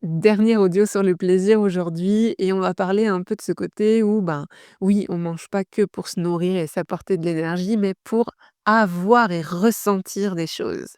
Dernier audio sur le plaisir aujourd'hui et on va parler un peu de ce côté où, ben, oui, on mange pas que pour se nourrir et s'apporter de l'énergie, mais pour avoir et ressentir des choses.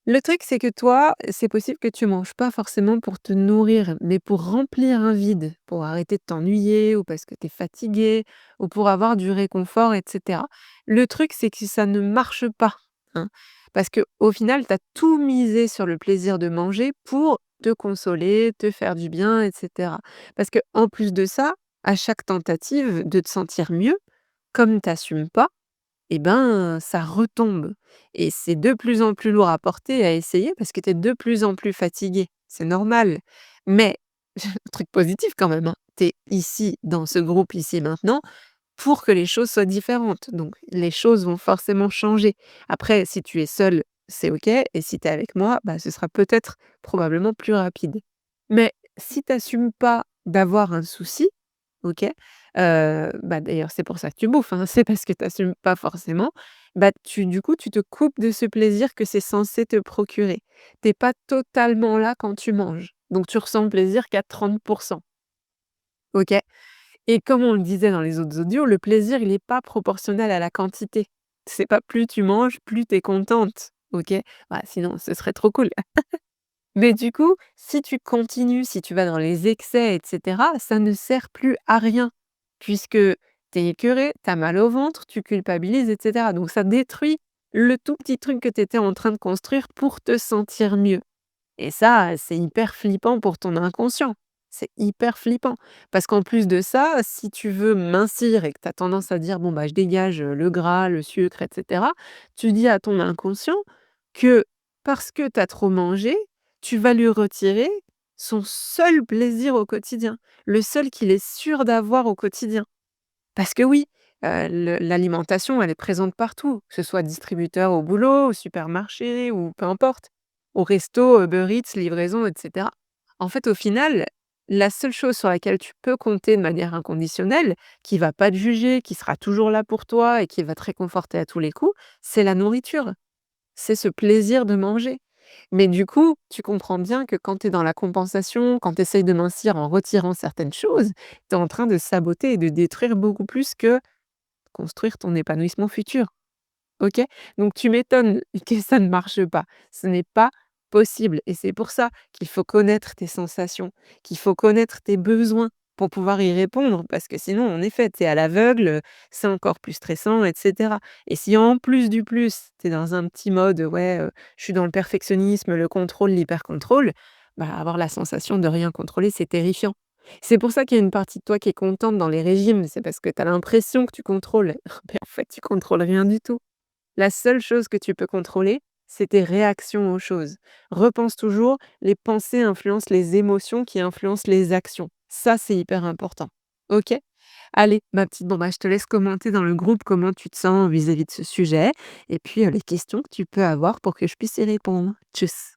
Le truc, c'est que toi, c'est possible que tu manges pas forcément pour te nourrir, mais pour remplir un vide, pour arrêter de t'ennuyer ou parce que tu es fatigué ou pour avoir du réconfort, et cetera. Le truc, c'est que ça ne marche pas, hein, parce que au final, tu as tout misé sur le plaisir de manger pour te consoler, te faire du bien, et cetera. Parce que en plus de ça, à chaque tentative de te sentir mieux, comme tu assumes pas, et ben, ça retombe et c'est de plus en plus lourd à porter, à essayer parce que tu es de plus en plus fatigué. C'est normal. Mais truc positif quand même, hein, tu es ici dans ce groupe ici maintenant pour que les choses soient différentes. Donc les choses vont forcément changer. Après, si tu es seul, c'est OK et si tu es avec moi, bah, ce sera peut-être probablement plus rapide. Mais si tu assumes pas d'avoir un souci, OK, bah, d'ailleurs, c'est pour ça que tu bouffes, hein, c'est parce que tu assumes pas forcément, bah, du coup, tu te coupes de ce plaisir que c'est censé te procurer. Tu pas totalement là quand tu manges, donc tu ressens le plaisir qu'à 30. OK? Et comme on le disait dans les autres audios, le plaisir, il est pas proportionnel à la quantité. C'est pas plus tu manges, plus tu es contente, OK? Bah, sinon ce serait trop cool. Mais du coup, si tu continues, si tu vas dans les excès et cetera, ça ne sert plus à rien puisque tu es écœurée, tu as mal au ventre, tu culpabilises et cetera. Donc ça détruit le tout petit truc que tu étais en train de construire pour te sentir mieux. Et ça, c'est hyper flippant pour ton inconscient. C'est hyper flippant. Parce qu'en plus de ça, si tu veux mincir et que tu as tendance à dire: «Bon, bah, je dégage, le gras, le sucre et cetera», tu dis à ton inconscient que parce que tu as trop mangé, tu vas lui retirer son seul plaisir au quotidien, le seul qu'il est sûr d'avoir au quotidien. Parce que oui, le l'alimentation, elle est présente partout, que ce soit distributeur au boulot, au supermarché ou peu importe, au resto, Uber Eats, livraison et cetera. En fait, au final, la seule chose sur laquelle tu peux compter de manière inconditionnelle, qui va pas te juger, qui sera toujours là pour toi et qui va te réconforter à tous les coups, c'est la nourriture. C'est ce plaisir de manger. Mais du coup, tu comprends bien que quand tu es dans la compensation, quand tu essayes de mincir en retirant certaines choses, tu es en train de saboter et de détruire beaucoup plus que construire ton épanouissement futur. OK? Donc tu m'étonnes que ça ne marche pas. Ce n'est pas possible et c'est pour ça qu'il faut connaître tes sensations, qu'il faut connaître tes besoins pour pouvoir y répondre parce que sinon, en effet, tu es à l'aveugle, c'est encore plus stressant et cetera et si en plus du plus, tu es dans un petit mode, ouais, je suis dans le perfectionnisme, le contrôle, l'hyper-contrôle, bah, avoir la sensation de rien contrôler, c'est terrifiant. C'est pour ça qu'il y a une partie de toi qui est contente dans les régimes, c'est parce que tu as l'impression que tu contrôles, mais en fait, tu contrôles rien du tout. La seule chose que tu peux contrôler, c'est tes réactions aux choses. Repense toujours, les pensées influencent les émotions qui influencent les actions. Ça, c'est hyper important. OK? Allez, ma petite, bon, bah, je te laisse commenter dans le groupe comment tu te sens vis-à-vis de ce sujet et puis les questions que tu peux avoir pour que je puisse y répondre. Tchuss.